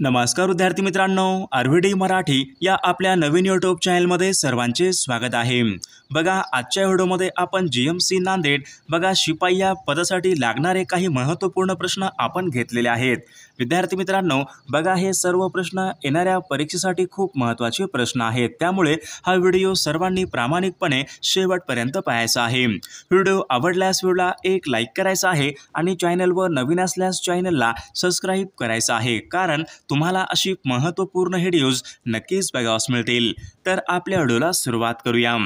नमस्कार विद्यार्थी मित्रांनो, आरव्हीडी मराठी या आपल्या नवीन यूट्यूब चॅनलमध्ये सर्वांचे स्वागत आहे। बघा, आजच्या व्हिडिओमध्ये आपण जीएमसी नांदेड बघा शिपाई या पदासाठी लागणारे काही महत्त्वपूर्ण प्रश्न आपण घेतलेले आहेत। विद्यार्थी मित्रांनो, बघा हे सर्व प्रश्न येणाऱ्या परीक्षेसाठी खूप महत्त्वाचे प्रश्न आहेत, त्यामुळे हा व्हिडिओ सर्वांनी प्रामाणिकपणे शेवटपर्यंत पाहायचा आहे। व्हिडिओ आवडल्यास व्हिडिओला एक लाईक करायचा आहे आणि चॅनलवर नवीन असल्यास चॅनलला सबस्क्राईब करायचं आहे, कारण तुम्हाला अशी महत्त्वपूर्ण व्हिडिओज नक्कीच बघावयास मिळतील। तर आपल्या व्हिडिओला सुरुवात करूया।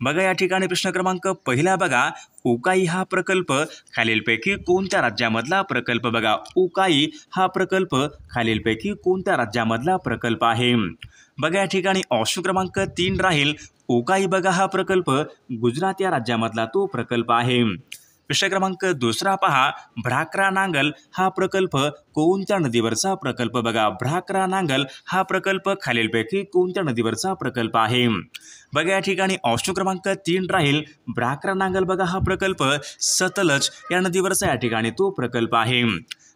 बघा, या ठिकाणी प्रश्न क्रमांक पहिला बघा, उकाई हा प्रकल्प खालीलपैकी कोणत्या राज्यामधला प्रकल्प? बघा, उकाई हा प्रकल्प खालीलपैकी कोणत्या राज्यामधला प्रकल्प आहे? बघा, या ठिकाणी ऑप्शन क्रमांक 3 राहील उकाई बघा हा प्रकल्प गुजरात या राज्यामधला तो प्रकल्प आहे। प्रश्न क्रमांक दुसरा पहा, भ्राकरा नांगल हा प्रकल्प कोणत्या नदीवरचा प्रकल्प? बघा, भ्राकरा नांगल हा प्रकल्प खालीलपैकी कोणत्या नदीवरचा प्रकल्प आहे? बघा, या ठिकाणी ऑप्शन क्रमांक 3 राहील भ्राकरा नांगल बघा हा प्रकल्प सतलज या नदीवरचा या ठिकाणी तो प्रकल्प आहे।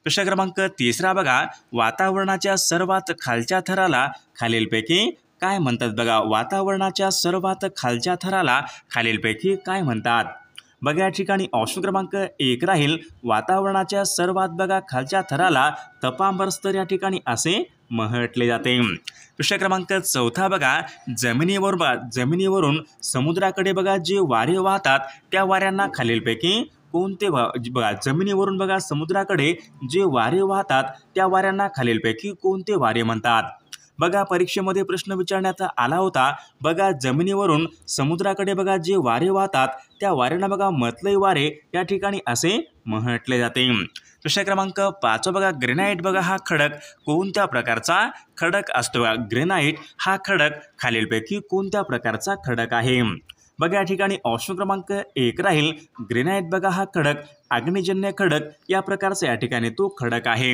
प्रश्न क्रमांक तिसरा बघा, वातावरणाच्या सर्वात खालच्या थराला खालीलपैकी काय म्हणतात? बघा, वातावरणाच्या सर्वात खालच्या थराला खालीलपैकी काय म्हणतात? बघा, या ठिकाणी ऑप्शन क्रमांक 1 राहील वातावरणाच्या सर्वात बघा खालच्या थराला तपांबर स्तर या ठिकाणी असे म्हटले जाते। प्रश्न क्रमांक 4 बघा, जमिनीवरून समुद्राकडे बघा जे वारे वाहतात त्या वाऱ्यांना खालीलपैकी कोणते बघा, जमिनीवरून बघा समुद्राकडे जे वारे वाहतात त्या वाऱ्यांना खालीलपैकी कोणते वारे म्हणतात? बघा, परीक्षेमध्ये प्रश्न विचारण्यात आला होता। बघा, जमिनीवरून समुद्राकडे बघा जे वारे वाहतात त्या वाऱ्यांना बघा मतलई वारे या ठिकाणी असे म्हटले जाते। प्रश्न क्रमांक 5 बघा, ग्रेनाइट बघा हा खडक कोणत्या प्रकारचा खडक असतो? ग्रेनाइट हा खडक खालीलपैकी कोणत्या प्रकारचा खडक आहे? बघा, या ठिकाणी ऑप्शन क्रमांक 1 राहील ग्रेनाइट बघा हा खडक अग्निजन्य खडक या प्रकारचा या ठिकाणी तो खडक आहे।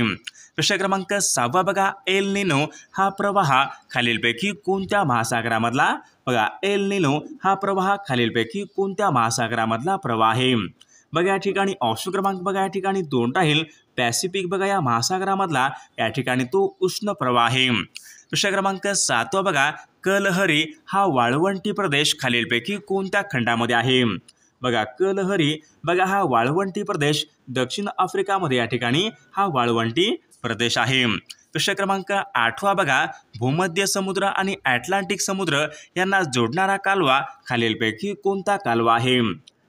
प्रश्न क्रमांक 6 बघा, एल निनो हा प्रवाह खालीलपैकी कोणत्या महासागरामधला? बघा, एल निनो हा प्रवाह खालीलपैकी कोणत्या महासागरामधला प्रवाह आहे? बघा, या ठिकाणी ऑप्शन क्रमांक बघा या ठिकाणी 2 राहील पॅसिफिक बघा या महासागरामधला या ठिकाणी तो उष्ण प्रवाह आहे। प्रश्न क्रमांक 7 बघा, कलहरी हा वाळवंटी प्रदेश खालीलपैकी कोणत्या खंडामध्ये आहे? बघा, कलहरी बघा हा वाळवंटी प्रदेश दक्षिण आफ्रिकामध्ये या ठिकाणी हा वाळवंटी प्रदेश आहे। प्रश्न क्रमांक 8 बघा, भूमध्य समुद्र आणि अटलांटिक समुद्र यांना जोडणारा कालवा खालीलपैकी कोणता कालवा आहे?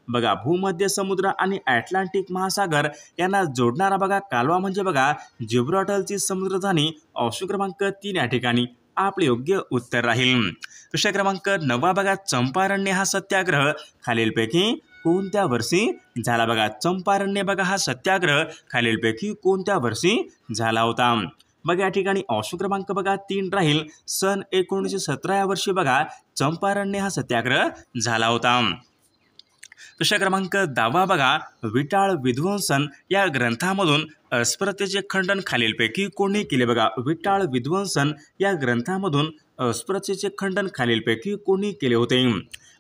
बघा, भूमध्य समुद्र आणि अटलांटिक महासागर यांना जोडणारा बघा कालवा म्हणजे बघा जिब्राल्टरची समुद्रधनी। ऑप्शन क्रमांक 3 या ठिकाणी आपले योग्य उत्तर राहील। प्रश्न क्रमांक 9 बघा, चंपारण्य हा सत्याग्रह खालीलपैकी कोणत्या वर्षी झाला? बघा, चंपारण्य बघा हा सत्याग्रह खालीलपैकी कोणत्या वर्षी झाला होता? बघा, या ठिकाणी ऑप्शन क्रमांक बघा 3 राहील सन 1917 या वर्षी बघा चंपारण्य हा सत्याग्रह झाला होता। प्रश्न क्रमांक 10 बघा, विटाळ विध्वंसन या ग्रंथामधून अस्पृश्यतेचे खंडन खालीलपैकी कोणी केले? बघा, विटाळ विध्वंसन या ग्रंथामधून अस्पृश्यतेचे खंडन खालीलपैकी कोणी केले होते?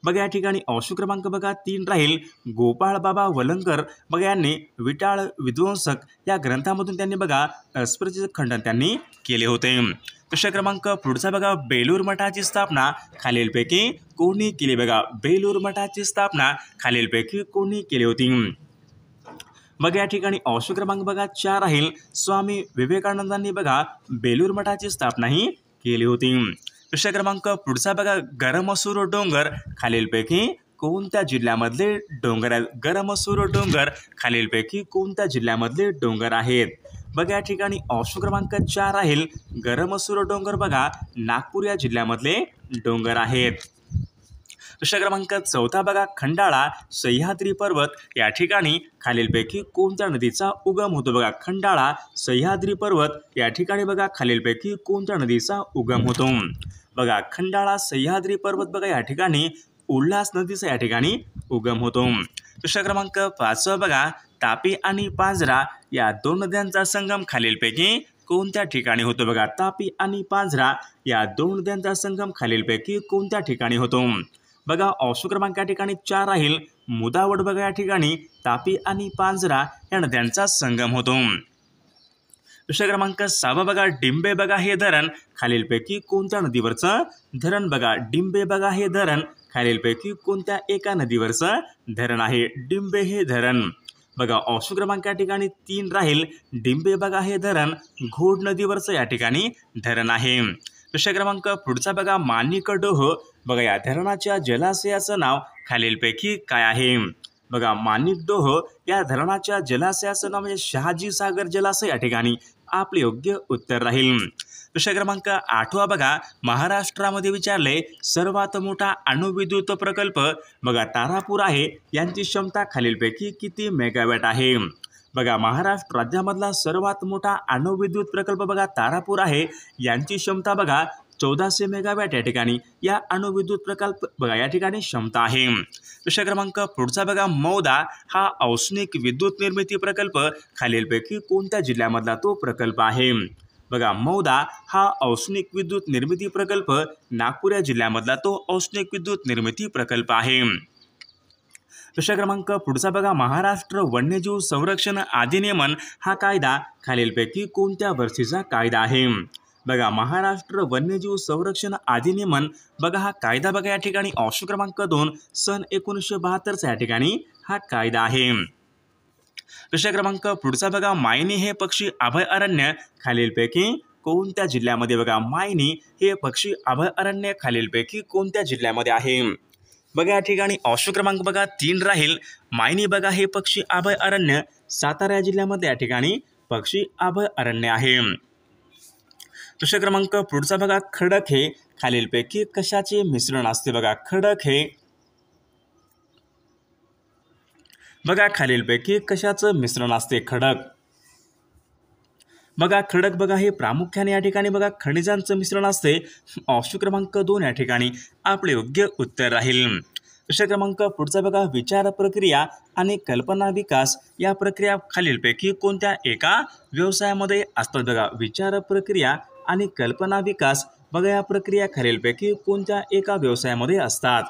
बघा, या ठिकाणी ऑप्शन क्रमांक बघा 3 राहील गोपाळ बाबा वलंकर बघा यांनी विटाळ विध्वंसक या ग्रंथामधून त्यांनी बघा अस्पृश्यतेचे खंडन त्यांनी केले होते। प्रश्न क्रमांक पुढचा बघा, बेलूर मठाची स्थापना खालीलपैकी कोणी केली? बघा, बेलूर मठाची स्थापना खालीलपैकी कोणी केली होती? बघा, या ठिकाणी ऑप्शन क्रमांक बघा 4 राहील स्वामी विवेकानंदांनी बघा बेलूर मठाची स्थापना ही केली होती। प्रश्न क्रमांक पुढचा बघा, गरमसूर डोंगर खालीलपैकी कोणत्या जिल्ह्यामधले डोंगर आहेत? गरमसूर डोंगर खालीलपैकी कोणत्या जिल्ह्यामधले डोंगर आहेत? बघा, या ठिकाणी ऑप्शन क्रमांक 4 राहील गरमसूर डोंगर बघा नागपूर या जिल्ह्यामधले डोंगर आहेत। प्रश्न क्रमांक 14 बघा, खंडाळा सह्याद्री पर्वत या ठिकाणी खालीलपैकी कोणत्या नदीचा उगम होतो? बघा, खंडाळा सह्याद्री पर्वत या ठिकाणी बघा खालीलपैकी कोणत्या नदीचा उगम होतो? बघा, खंडाळा सह्याद्री पर्वत बघा या ठिकाणी उल्हास नदीचा या ठिकाणी उगम होतो। प्रश्न क्रमांक 5 बघा, तापी आणि पांझरा या दोन नद्यांचा संगम खालीलपैकी कोणत्या ठिकाणी होतो? बघा, तापी आणि पांझरा या दोन नद्यांचा संगम खालीलपैकी कोणत्या ठिकाणी होतो? बघा, ऑप्शन क्रमांक या ठिकाणी 4 राहील मुदावड बघा या ठिकाणी तापी आणि पांझरा या नद्यांचा संगम होतो। प्रश्न क्रमांक 6 बघा डिंबे बघा हे धरण खालीलपैकी कोणत्या नदीवरचं धरण बघा डिंबे बघा हे धरण खालीलपैकी कोणत्या एका नदीवरचं धरण आहे डिंबे हे धरण बघा ऑप्शन क्रमांक या ठिकाणी 3 राहील डिंबे बघा हे धरण घोड नदीवरचं या ठिकाणी धरण आहे। प्रश्न क्रमांक पुढचा बघा माणिकडोह बघा या धरणाच्या जलाशयाचं नाव खालीलपैकी काय आहे बघा माणिकडोह या धरणाच्या जलाशयाचं नाव म्हणजे शहाजी सागर जलाशय या ठिकाणी आपले योग्य उत्तर राहील। प्रश्न क्रमांक 8 बघा महाराष्ट्रामध्ये विचारले सर्वात मोठा अणुविद्युत प्रकल्प बघा तारापूर आहे यांची क्षमता खालीलपैकी किती मेगावॅट आहे बघा महाराष्ट्र राज्यामधला सर्वात मोठा अणुविद्युत प्रकल्प बघा तारापूर आहे यांची क्षमता बघा 1400 मेगावॅट या ठिकाणी या अणुविद्युत प्रकल्प बघा या ठिकाणी क्षमता आहे। प्रश्न क्रमांक पुढचा बघा मौदा हा औष्णिक विद्युत निर्मिती प्रकल्प खालीलपैकी कोणत्या जिल्ह्यामधला तो प्रकल्प आहे बघा मौदा हा औष्णिक विद्युत निर्मिती प्रकल्प नागपूर या जिल्ह्यामधला तो औष्णिक विद्युत निर्मिती प्रकल्प आहे। प्रश्न क्रमांक पुढचा बघा महाराष्ट्र वन्यजीव संरक्षण अधिनियमन हा कायदा खालीलपैकी कोणत्या वर्षीचा कायदा आहे बघा महाराष्ट्र वन्यजीव संरक्षण अधिनियमन बघा हा कायदा बघा या ठिकाणी ऑप्शन क्रमांक 2 सन 1972 या ठिकाणी हा कायदा आहे। प्रश्न क्रमांक पुढचा बघा मायनी हे पक्षी अभयारण्य खालीलपैकी कोणत्या जिल्ह्यामध्ये बघा मायनी हे पक्षी अभयारण्य खालीलपैकी कोणत्या जिल्ह्यामध्ये आहे बघा या ठिकाणी ऑप्शन क्रमांक बघा 3 राहील मायनी बघा हे पक्षी अभयारण्य सातारा जिल्ह्यामध्ये या ठिकाणी पक्षी अभयारण्य आहे। प्रश्न क्रमांक पुढचा बघा खडक हे खालीलपैकी कशाचे मिश्रण असते बघा खडक हे बघा खालीलपैकी कशाचं मिश्रण असते खडक बघा खडक बघा हे प्रामुख्याने या ठिकाणी बघा खनिजांचं मिश्रण असते ऑप्शन क्रमांक 2 या ठिकाणी आपले योग्य उत्तर राहील। प्रश्न क्रमांक पुढचा बघा विचार प्रक्रिया आणि कल्पना विकास या प्रक्रिया खालीलपैकी कोणत्या एका व्यवसायामध्ये असतात बघा विचार प्रक्रिया आणि कल्पना विकास बघा या प्रक्रिया खालीलपैकी कोणत्या एका व्यवसायामध्ये असतात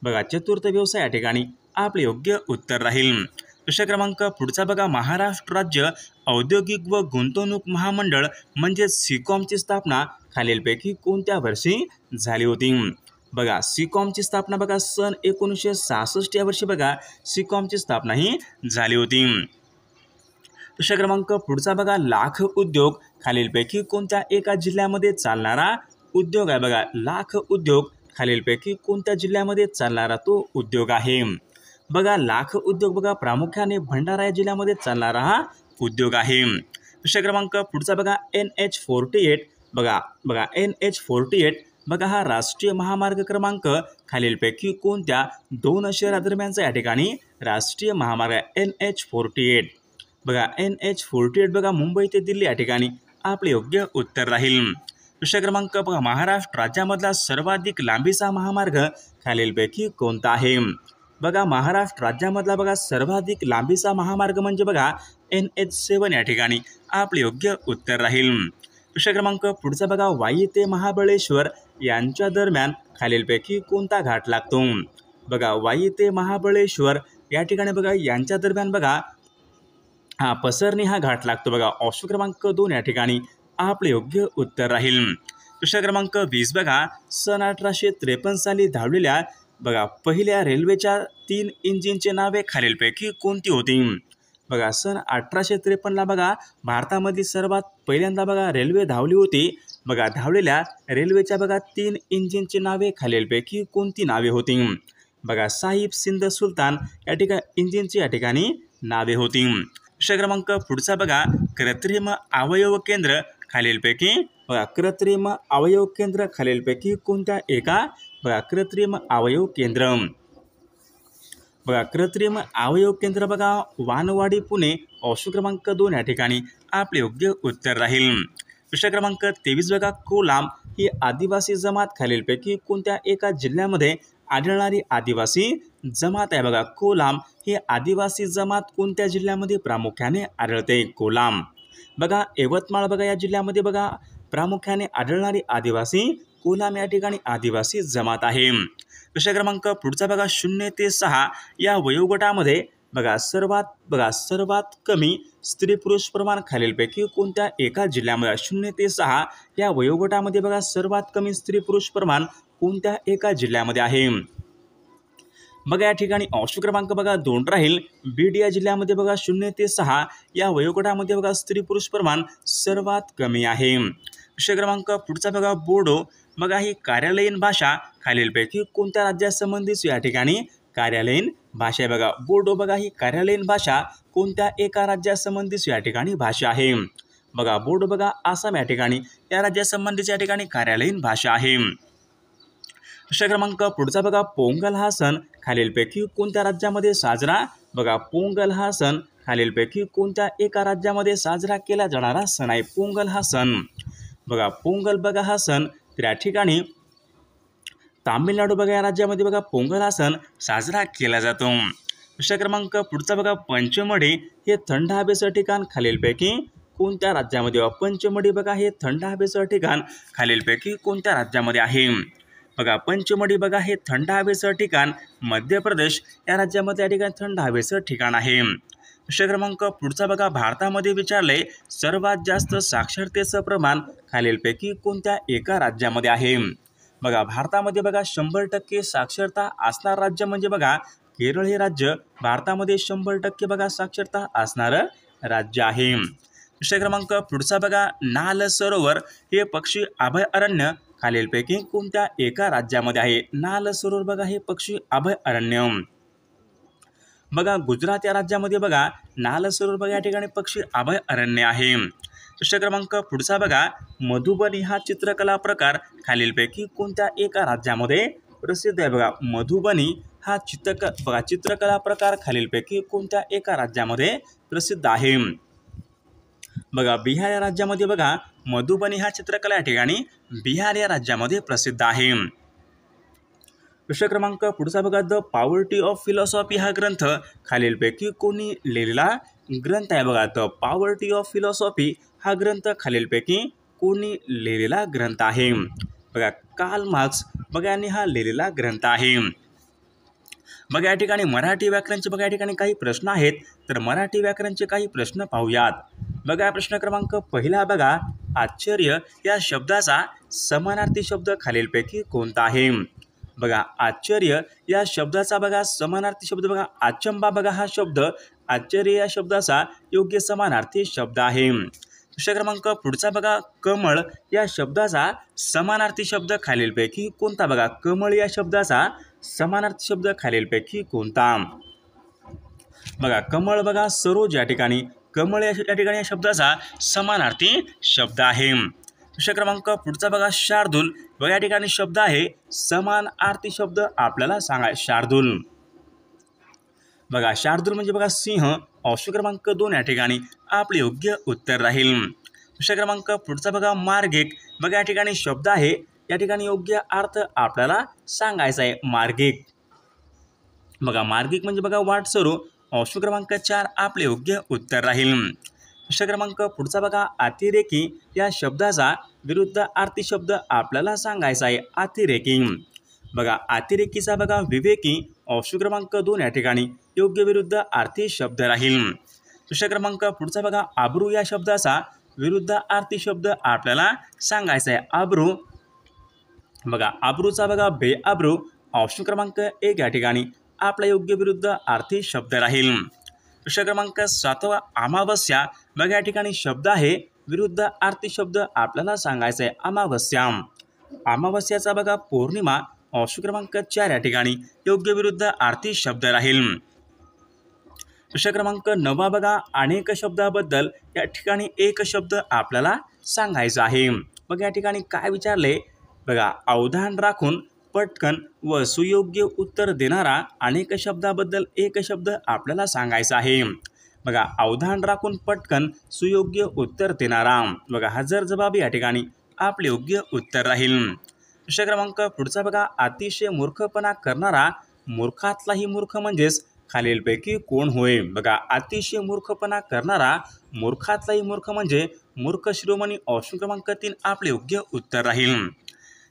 बघा चतुर्थ व्यवसाय या ठिकाणी आपले योग्य उत्तर राहील। प्रश्न क्रमांक पुढचा बघा महाराष्ट्र राज्य औद्योगिक व गुंतवणूक महामंडळ म्हणजे सिकॉमची स्थापना खालीलपैकी कोणत्या वर्षी झाली होती बघा सिकॉमची स्थापना बघा सन 1966 या वर्षी बघा सिकॉमची स्थापना ही झाली होती। प्रश्न क्रमांक पुढचा बघा लाख उद्योग खालीलपैकी कोणत्या एका जिल्ह्यामध्ये चालणारा उद्योग आहे बघा लाख उद्योग खालीलपैकी कोणत्या जिल्ह्यामध्ये चालणारा तो उद्योग आहे बघा लाख उद्योग बघा प्रामुख्याने भंडारा या जिल्ह्यामध्ये चालणारा हा उद्योग आहे। प्रश्न क्रमांक पुढचा बघा NH48 बघा NH48 बघा हा राष्ट्रीय महामार्ग क्रमांक खालीलपैकी कोणत्या 2 शहरादरम्यानचा या ठिकाणी राष्ट्रीय महामार्ग NH48 बघा NH48 बघा मुंबई ते दिल्ली या ठिकाणी आपले योग्य उत्तर राहील। प्रश्न क्रमांक बघा महाराष्ट्र राज्यामधला सर्वाधिक लांबीचा महामार्ग खालीलपैकी कोणता आहे बघा महाराष्ट्र राज्यामधला बघा सर्वाधिक लांबीचा महामार्ग म्हणजे बघा NH7 या ठिकाणी आपले योग्य उत्तर राहील। प्रश्न क्रमांक पुढचा बघा वाई ते महाबळेश्वर यांच्या दरम्यान खालीलपैकी कोणता घाट लागतो बघा वाई ते महाबळेश्वर या ठिकाणी बघा यांच्या दरम्यान बघा हा पसरणी हा घाट लागतो बघा ऑप्शन क्रमांक 2 या ठिकाणी आपले योग्य उत्तर राहील। प्रश्न क्रमांक 20 बघा सन 1853 साली धावलेल्या बघा पहिल्या रेल्वेच्या 3 इंजिनचे नावे खालीलपैकी कोणती होती बघा सन 1853 बघा भारतामधली सर्वात पहिल्यांदा बघा रेल्वे धावली होती बघा धावलेल्या रेल्वेच्या बघा 3 इंजिनची नावे खालीलपैकी कोणती नावे होती बघा साहिब सिंध सुलतान या ठिकाणी इंजिनची या ठिकाणी नावे होती। प्रश्न क्रमांक पुढचा बघा कृत्रिम अवयव केंद्र खालीलपैकी बघा कृत्रिम अवयव केंद्र खालीलपैकी कोणत्या एका बघा कृत्रिम अवयव केंद्र बघा कृत्रिम अवयव केंद्र बघा वानवाडी पुणे ऑप्शन क्रमांक 2 या ठिकाणी आपले योग्य उत्तर राहील। प्रश्न क्रमांक 23 बघा कोलाम ही आदिवासी जमात खालीलपैकी कोणत्या एका जिल्ह्यामध्ये आढळणारी आदिवासी जमात आहे बघा कोलाम ही आदिवासी जमात कोणत्या जिल्ह्यामध्ये प्रामुख्याने आढळते कोलाम बघा यवतमाळ बघा या जिल्ह्यामध्ये बघा प्रामुख्याने आढळणारी आदिवासी कोलाम या ठिकाणी आदिवासी जमात आहे। प्रश्न क्रमांक पुढचा बघा 0 ते 6 या वयोगटामध्ये सर्वात कमी स्त्री पुरुष प्रमाण खालीलपैकी कोणत्या एका जिल्ह्यामध्ये 0 ते 6 या वयोगटामध्ये सर्वात कमी स्त्री पुरुष प्रमाण कोणत्या एका जिल्ह्यामध्ये आहे? या ठिकाणी ऑप्शन क्रमांक 2 राहील बीड या जिल्ह्यामध्ये 0 ते 6 या वयोगटामध्ये स्त्री पुरुष प्रमाण सर्वात कमी आहे. विषय क्रमांक पुढचा बोडो ही कार्यालयीन भाषा खालीलपैकी कोणत्या राज्यासंबंधित या ठिकाणी कार्यालयीन भाषा आहे? बोडो ही कार्यालयीन भाषा कोणत्या एका राज्यासंबंधित या ठिकाणी भाषा आहे? बोडो आसाम या ठिकाणी या राज्यासंबंधित या ठिकाणी कार्यालयीन भाषा आहे. विषय क्रमांक पुढचा पोंगल हा सण खालीलपैकी कोणत्या राज्यामध्ये साजरा पोंगल हा सण खालीलपैकी कोणत्या एका राज्यामध्ये साजरा केला जाणारा सण आहे? पोंगल हा सण पोंगल हा सण त्या ठिकाणी तामिळनाडू या राज्यामध्ये पोंगल हा सण साजरा केला जातो. विषय क्रमांक पुढचा पंचमढी हे थंड हवेचं ठिकाण खालीलपैकी कोणत्या राज्यामध्ये? पंचमढी हे थंड हवेचं ठिकाण खालीलपैकी कोणत्या राज्यामध्ये आहे? पंचमढी हे थंड हवेचं ठिकाण मध्य प्रदेश या राज्यामध्ये या ठिकाणी थंड हवेचं ठिकाण आहे. विषय क्रमांक पुढचा भारतामध्ये विचारले सर्वात जास्त साक्षरतेचं प्रमाण खालीलपैकी कोणत्या एका राज्यामध्ये आहे? भारतामध्ये 100% साक्षरता असणार राज्य म्हणजे केरळ हे राज्य भारतामध्ये 100% साक्षरता असणारं राज्य आहे. विषय क्रमांक पुढचा नाल सरोवर हे पक्षी अभयारण्य खालीलपैकी कोणत्या एका राज्यामध्ये आहे? नाल सरोवर हे पक्षी अभयारण्य गुजरात या राज्यामध्ये नाल सरोवर या ठिकाणी पक्षी अभयारण्य आहे. विषय क्रमांक पुढचा मधुबनी हा चित्रकला प्रकार खालीलपैकी कोणत्या एका राज्यामध्ये प्रसिद्ध आहे? मधुबनी हा चित्रकला प्रकार खालीलपैकी कोणत्या एका राज्यामध्ये प्रसिद्ध आहे? बिहार या राज्यामध्ये मधुबनी हा चित्रकला या ठिकाणी बिहार या राज्यामध्ये प्रसिद्ध आहे. विषय क्रमांक पुढचा द पॉवर्टी ऑफ फिलॉसॉफी हा ग्रंथ खालीलपैकी कोणी लिहिलेला ग्रंथ आहे? द पॉवर्टी ऑफ फिलॉसॉफी हा ग्रंथ खालीलपैकी कोणी लिहिलेला ग्रंथ आहे? कार्ल मार्क्स यांनी हा लिहिलेला ग्रंथ आहे. या ठिकाणी मराठी व्याकरणचे या ठिकाणी काही प्रश्न आहेत, तर मराठी व्याकरणचे काही प्रश्न पाहूयात. प्रश्न क्रमांक पहिला आश्चर्य या शब्दाचा समानार्थी शब्द खालीलपैकी कोणता आहे? आश्चर्य या शब्दाचा समानार्थी शब्द अचंबा हा शब्द आश्चर्य या शब्दाचा योग्य समानार्थी शब्द आहे. विषय क्रमांक पुढचा कमळ या शब्दाचा समानार्थी शब्द खालीलपैकी कोणता? कमळ या शब्दाचा समानार्थी शब्द खालीलपैकी कोणता? कमळ सरोज या ठिकाणी कमळ या ठिकाणी या शब्दाचा समानार्थी शब्द आहे. विषय क्रमांक पुढचा शार्दूल या ठिकाणी शब्द आहे समानार्थी शब्द आपल्याला सांगा. शार्दूल शार्दूल म्हणजे सिंह. ऑप्शन क्रमांक 2 या ठिकाणी आपले योग्य उत्तर राहील. विषय क्रमांक पुढचा मार्गिक या ठिकाणी शब्द आहे, या ठिकाणी योग्य अर्थ आपल्याला सांगायचा आहे. मार्गिक मार्गिक म्हणजे वाटसरू. ऑप्शन क्रमांक 4 आपले योग्य उत्तर राहील. विषय क्रमांक पुढचा अतिरेकी या शब्दाचा विरुद्ध अर्थी शब्द आपल्याला सांगायचा आहे. अतिरेकी अतिरेकीचा विवेकी. ऑप्शन क्रमांक 2 या ठिकाणी योग्य विरुद्ध अर्थी शब्द राहील. विषय क्रमांक पुढचा आब्रू या शब्दाचा विरुद्ध अर्थी शब्द आपल्याला सांगायचा आहे. आब्रू आब्रूचा बेआब्रू. ऑप्शन क्रमांक 1 या ठिकाणी आपला योग्य विरुद्ध अर्थी शब्द राहील. विषय क्रमांक 7 अमावस्या या ठिकाणी शब्द आहे, विरुद्ध अर्थी शब्द आपल्याला सांगायचा आहे. अमावस्या अमावस्याचा पौर्णिमा. ऑप्शन क्रमांक 4 या ठिकाणी योग्य विरुद्ध अर्थी शब्द राहील. विषय क्रमांक 9 अनेक शब्दाबद्दल या ठिकाणी एक शब्द आपल्याला सांगायचा आहे. या ठिकाणी काय विचारले? अवधान राखून पटकन व सुयोग्य उत्तर देणारा अनेक शब्दाबद्दल एक शब्द आपल्याला सांगायचा आहे. अवधान राखून पटकन सुयोग्य उत्तर देणारा. हजर जबाबी या ठिकाणी आपले योग्य उत्तर राहील. विषय क्रमांक पुढचा अतिशय मूर्खपणा करणारा. मूर्खातलाही मूर्ख म्हणजेच खालीलपैकी कोण होय? अतिशय मूर्खपणा करणारा. मूर्खातलाही मूर्ख म्हणजे मूर्ख शिरोमणी. ऑप्शन क्रमांक 3 आपले योग्य उत्तर राहील.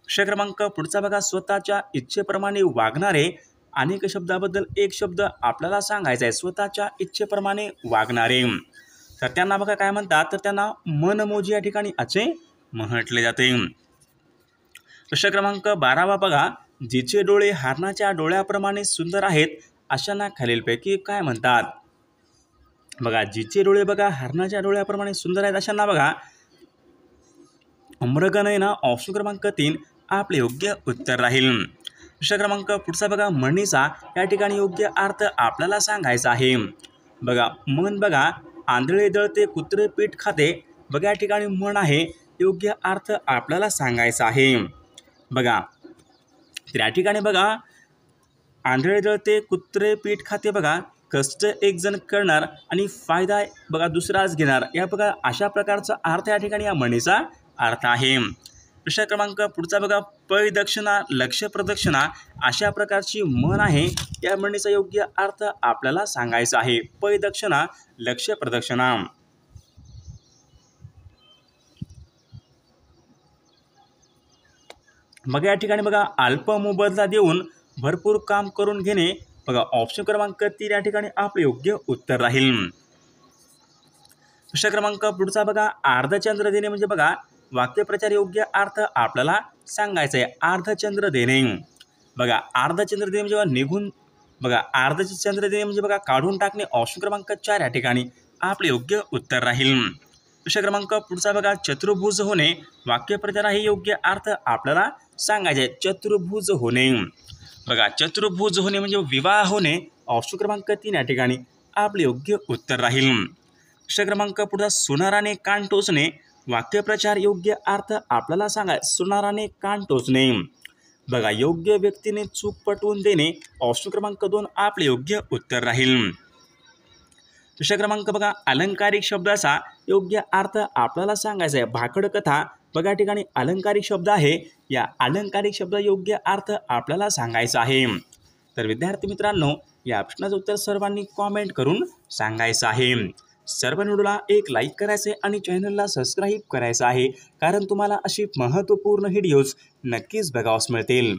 विषय क्रमांक पुढचा स्वतःच्या इच्छेप्रमाणे वागणारे अनेक शब्दाबद्दल एक शब्द आपल्याला सांगायचा आहे, स्वतःच्या इच्छेप्रमाणे वागणारे. तर त्यांना बघा काय म्हणतात, तर त्यांना मनमोजी या ठिकाणी असे म्हटले जाते. प्रश्न क्रमांक 12 बघा, जिचे डोळे हरणाच्या डोळ्याप्रमाणे सुंदर आहेत अशांना खालीलपैकी काय म्हणतात. बघा जिचे डोळे बघा हरणाच्या डोळ्याप्रमाणे सुंदर आहेत अशांना बघा मृगनयना ऑप्शन क्रमांक 3 आपले योग्य उत्तर राहील. प्रश्न क्रमांक पुढचा बघा, म्हणीचा या ठिकाणी योग्य अर्थ आपल्याला सांगायचा आहे. बघा मन बघा आंधळे दळते कुत्रे पीठ खाते. बघा या ठिकाणी म्हण आहे, योग्य अर्थ आपल्याला सांगायचा आहे. बघा तर या ठिकाणी बघा आंधळे दळते कुत्रे पीठ खाते. बघा कष्ट एक जण करणार आणि फायदा बघा दुसराच घेणार, या बघा अशा प्रकारचा अर्थ या ठिकाणी या म्हणीचा अर्थ आहे. प्रश्न क्रमांक पुढचा बघा, पै दक्षिणा लक्ष प्रदक्षिणा अशा प्रकारची म्हण आहे. या म्हणीचा योग्य अर्थ आपल्याला सांगायचा आहे. पै दक्षिणा लक्ष प्रदक्षिणा. बघा या ठिकाणी बघा अल्प मोबदला देऊन भरपूर काम करून घेणे. बघा ऑप्शन क्रमांक 3 या ठिकाणी आपले योग्य उत्तर राहील. प्रश्न क्रमांक पुढचा बघा, अर्धचंद्र देणे म्हणजे बघा वाक्यप्रचार योग्य अर्थ आपल्याला सांगायचा आहे. अर्धचंद्र देणे. बघा अर्धचंद्र देणे म्हणजे बघा निघून, बघा अर्धचंद्र देणे म्हणजे बघा काढून टाकणे. ऑप्शन क्रमांक 4 या ठिकाणी आपले योग्य उत्तर राहील. प्रश्न क्रमांक पुढचा बघा, चतुर्भुज होणे वाक्यप्रचार हे योग्य अर्थ आपल्याला सांगायचे आहे. चतुर्भुज होणे. बघा चतुर्भुज होणे म्हणजे विवाह होणे. ऑप्शन क्रमांक 3 या ठिकाणी आपले योग्य उत्तर राहील. प्रश्न क्रमांक पुढचा, सुनाराने कान टोचणे वाक्यप्रचार योग्य अर्थ आपल्याला सांगाय. सुनाराने कान टोचणे. बघा योग्य व्यक्तीने चूक पटवून देणे. ऑप्शन क्रमांक 2 आपले योग्य उत्तर राहील. प्रश्न क्रमांक बघा, अलंकारिक शब्दाचा योग्य अर्थ आपल्याला सांगायचा आहे. भाकड कथा. बघा ठिकाणी अलंकारिक शब्द आहे, या अलंकारिक शब्द योग्य अर्थ आपल्याला सांगायचा आहे. तर विद्यार्थी मित्रांनो, या प्रश्नाचं उत्तर सर्वांनी कॉमेंट करून सांगायचं आहे. सर्व व्हिडिओला एक लाईक करायचे आणि चॅनलला सबस्क्राईब करायचं आहे, कारण तुम्हाला अशी महत्त्वपूर्ण व्हिडिओज नक्कीच बघावयास मिळतील.